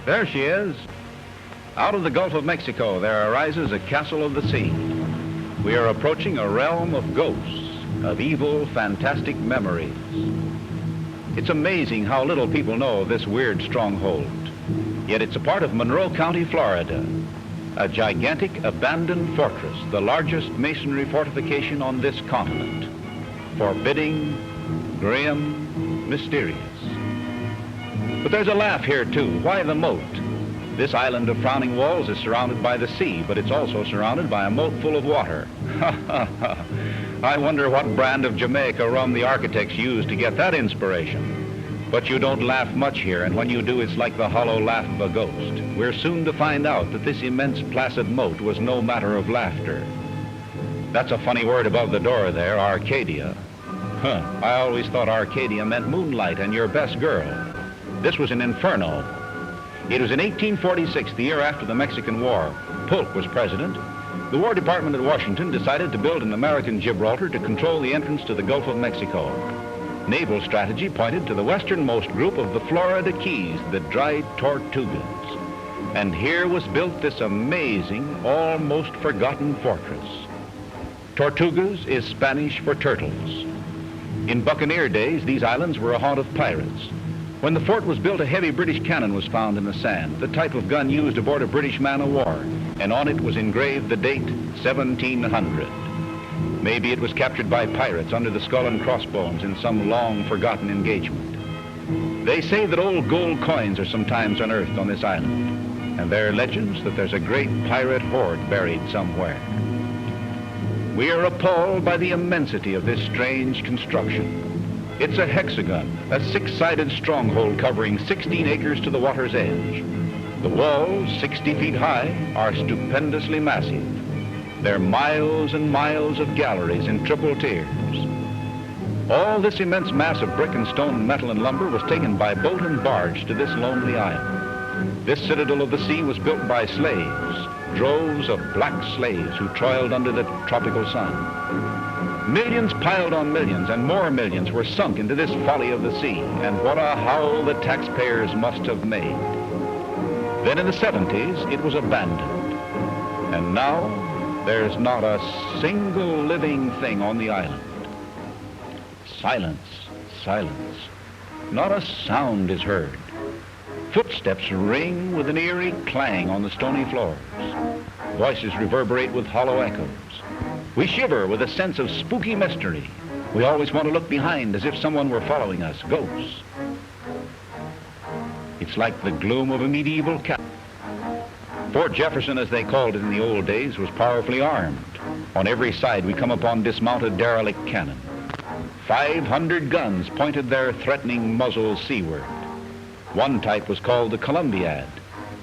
There she is. Out of the Gulf of Mexico, there arises a castle of the sea. We are approaching a realm of ghosts, of evil, fantastic memories. It's amazing how little people know of this weird stronghold. Yet it's a part of Monroe County, Florida. A gigantic abandoned fortress, the largest masonry fortification on this continent. Forbidding, grim, mysterious. But there's a laugh here too. Why the moat? This island of frowning walls is surrounded by the sea, but it's also surrounded by a moat full of water. I wonder what brand of Jamaica rum the architects used to get that inspiration. But you don't laugh much here, and when you do, it's like the hollow laugh of a ghost. We're soon to find out that this immense placid moat was no matter of laughter. That's a funny word above the door there, Arcadia. I always thought Arcadia meant moonlight and your best girl. This was an inferno. It was in 1846, the year after the Mexican War. Polk was president. The War Department at Washington decided to build an American Gibraltar to control the entrance to the Gulf of Mexico. Naval strategy pointed to the westernmost group of the Florida Keys, the Dry Tortugas. And here was built this amazing, almost forgotten fortress. Tortugas is Spanish for turtles. In buccaneer days, these islands were a haunt of pirates. When the fort was built, a heavy British cannon was found in the sand, the type of gun used aboard a British man-of-war, and on it was engraved the date 1700. Maybe it was captured by pirates under the skull and crossbones in some long-forgotten engagement. They say that old gold coins are sometimes unearthed on this island, and there are legends that there's a great pirate hoard buried somewhere. We are appalled by the immensity of this strange construction. It's a hexagon, a six-sided stronghold covering 16 acres to the water's edge. The walls, 60 feet high, are stupendously massive. There are miles and miles of galleries in triple tiers. All this immense mass of brick and stone, metal and lumber was taken by boat and barge to this lonely island. This citadel of the sea was built by slaves, droves of black slaves who toiled under the tropical sun. Millions piled on millions, and more millions were sunk into this folly of the sea, and what a howl the taxpayers must have made. Then in the 70s, it was abandoned. And now, there's not a single living thing on the island. Silence, silence. Not a sound is heard. Footsteps ring with an eerie clang on the stony floors. Voices reverberate with hollow echoes. We shiver with a sense of spooky mystery. We always want to look behind as if someone were following us, ghosts. It's like the gloom of a medieval castle. Fort Jefferson, as they called it in the old days, was powerfully armed. On every side we come upon dismounted derelict cannon. 500 guns pointed their threatening muzzles seaward. One type was called the Columbiad.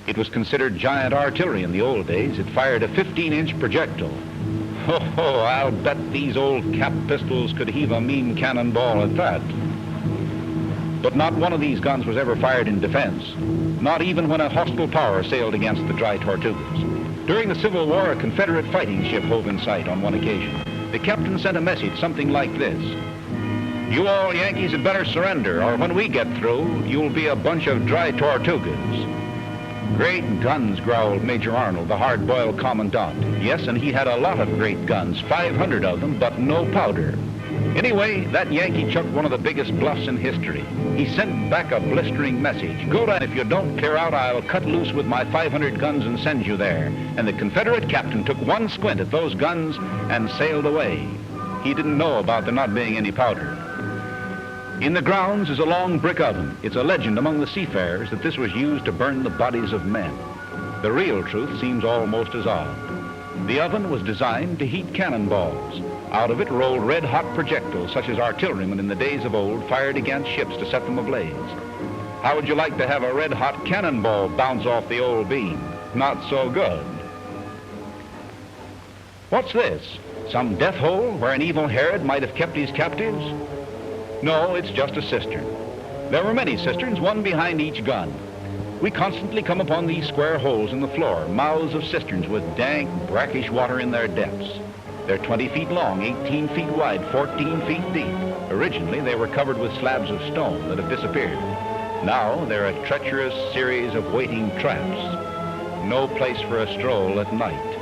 It was considered giant artillery in the old days. It fired a 15-inch projectile. Oh, I'll bet these old cap pistols could heave a mean cannonball at that. But not one of these guns was ever fired in defense, not even when a hostile power sailed against the Dry Tortugas. During the Civil War, a Confederate fighting ship hove in sight on one occasion. The captain sent a message, something like this: "You all Yankees had better surrender, or when we get through, you'll be a bunch of Dry Tortugas." "Great guns," growled Major Arnold, the hard-boiled commandant. Yes, and he had a lot of great guns, 500 of them, but no powder. Anyway, that Yankee chucked one of the biggest bluffs in history. He sent back a blistering message: "Go down, if you don't clear out, I'll cut loose with my 500 guns and send you there." And the Confederate captain took one squint at those guns and sailed away. He didn't know about there not being any powder. In the grounds is a long brick oven. It's a legend among the seafarers that this was used to burn the bodies of men. The real truth seems almost as odd. The oven was designed to heat cannonballs. Out of it rolled red-hot projectiles, such as artillerymen in the days of old fired against ships to set them ablaze. How would you like to have a red-hot cannonball bounce off the old beam? Not so good. What's this? Some death hole where an evil Herod might have kept his captives? No, it's just a cistern. There were many cisterns, one behind each gun. We constantly come upon these square holes in the floor, mouths of cisterns with dank, brackish water in their depths. They're 20 feet long, 18 feet wide, 14 feet deep. Originally, they were covered with slabs of stone that have disappeared. Now they're a treacherous series of waiting traps. No place for a stroll at night.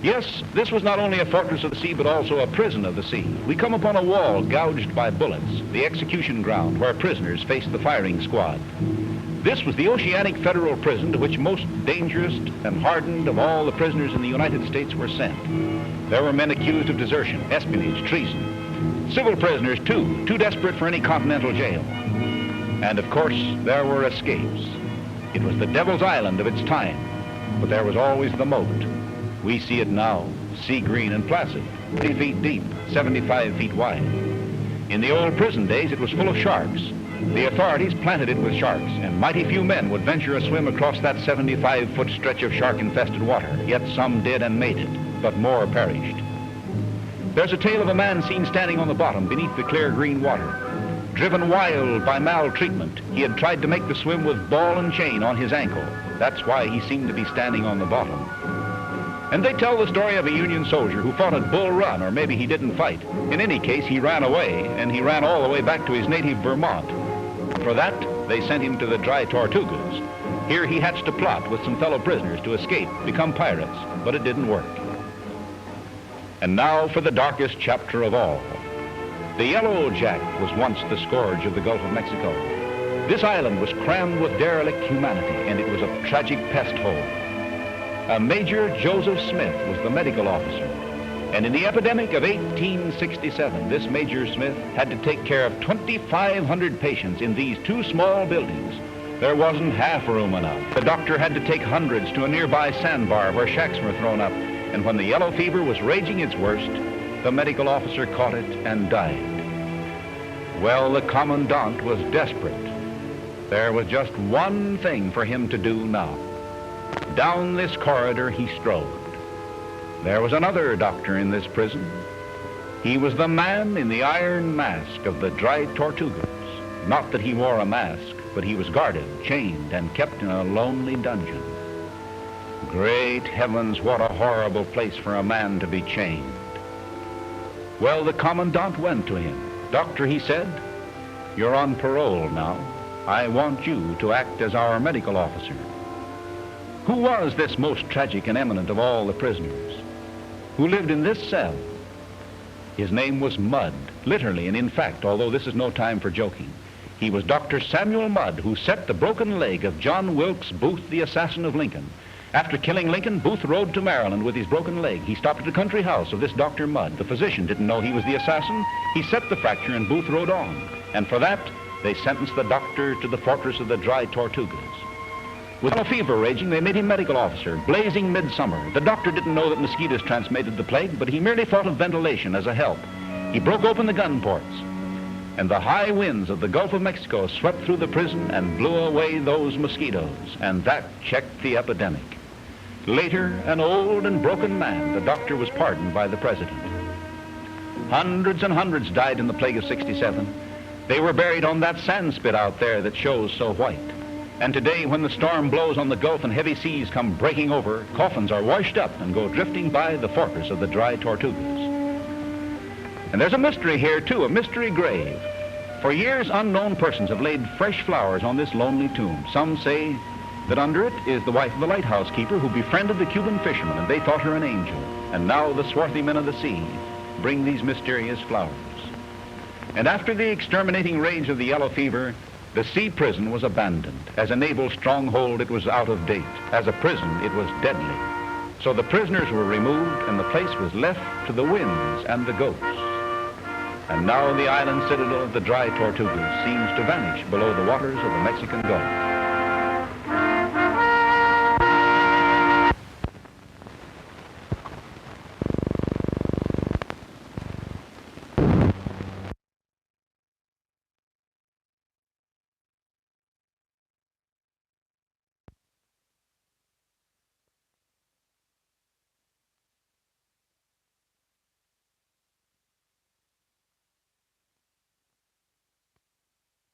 Yes, this was not only a fortress of the sea, but also a prison of the sea. We come upon a wall gouged by bullets, the execution ground where prisoners faced the firing squad. This was the oceanic federal prison to which most dangerous and hardened of all the prisoners in the United States were sent. There were men accused of desertion, espionage, treason. Civil prisoners, too desperate for any continental jail. And of course, there were escapes. It was the Devil's Island of its time, but there was always the moat. We see it now, sea green and placid, 50 feet deep, 75 feet wide. In the old prison days, it was full of sharks. The authorities planted it with sharks, and mighty few men would venture a swim across that 75-foot stretch of shark-infested water. Yet some did and made it, but more perished. There's a tale of a man seen standing on the bottom beneath the clear green water. Driven wild by maltreatment, he had tried to make the swim with ball and chain on his ankle. That's why he seemed to be standing on the bottom. And they tell the story of a Union soldier who fought at Bull Run, or maybe he didn't fight. In any case, he ran away, and he ran all the way back to his native Vermont. For that, they sent him to the Dry Tortugas. Here he hatched a plot with some fellow prisoners to escape, become pirates, but it didn't work. And now for the darkest chapter of all. The Yellow Jack was once the scourge of the Gulf of Mexico. This island was crammed with derelict humanity, and it was a tragic pest hole. Major Joseph Smith was the medical officer. And in the epidemic of 1867, this Major Smith had to take care of 2,500 patients in these two small buildings. There wasn't half room enough. The doctor had to take hundreds to a nearby sandbar where shacks were thrown up. And when the yellow fever was raging its worst, the medical officer caught it and died. Well, the commandant was desperate. There was just one thing for him to do now. Down this corridor he strode. There was another doctor in this prison. He was the man in the iron mask of the Dry Tortugas. Not that he wore a mask, but he was guarded, chained, and kept in a lonely dungeon. Great heavens, what a horrible place for a man to be chained. Well, the commandant went to him. Doctor, he said, you're on parole now. I want you to act as our medical officer. Who was this most tragic and eminent of all the prisoners? Who lived in this cell? His name was Mudd, literally and in fact, although this is no time for joking. He was Dr. Samuel Mudd, who set the broken leg of John Wilkes Booth, the assassin of Lincoln. After killing Lincoln, Booth rode to Maryland with his broken leg. He stopped at the country house of this Dr. Mudd. The physician didn't know he was the assassin. He set the fracture and Booth rode on. And for that, they sentenced the doctor to the fortress of the Dry Tortugas. With a fever raging, they made him medical officer, blazing midsummer. The doctor didn't know that mosquitoes transmitted the plague, but he merely thought of ventilation as a help. He broke open the gun ports, and the high winds of the Gulf of Mexico swept through the prison and blew away those mosquitoes, and that checked the epidemic. Later, an old and broken man, the doctor was pardoned by the president. Hundreds and hundreds died in the plague of '67. They were buried on that sand spit out there that shows so white. And today, when the storm blows on the Gulf and heavy seas come breaking over, coffins are washed up and go drifting by the fortress of the Dry Tortugas. And there's a mystery here, too, a mystery grave. For years, unknown persons have laid fresh flowers on this lonely tomb. Some say that under it is the wife of the lighthouse keeper who befriended the Cuban fishermen, and they thought her an angel. And now the swarthy men of the sea bring these mysterious flowers. And after the exterminating rage of the yellow fever, the sea prison was abandoned. As a naval stronghold, it was out of date. As a prison, it was deadly. So the prisoners were removed, and the place was left to the winds and the ghosts. And now the island citadel of the Dry Tortugas seems to vanish below the waters of the Mexican Gulf.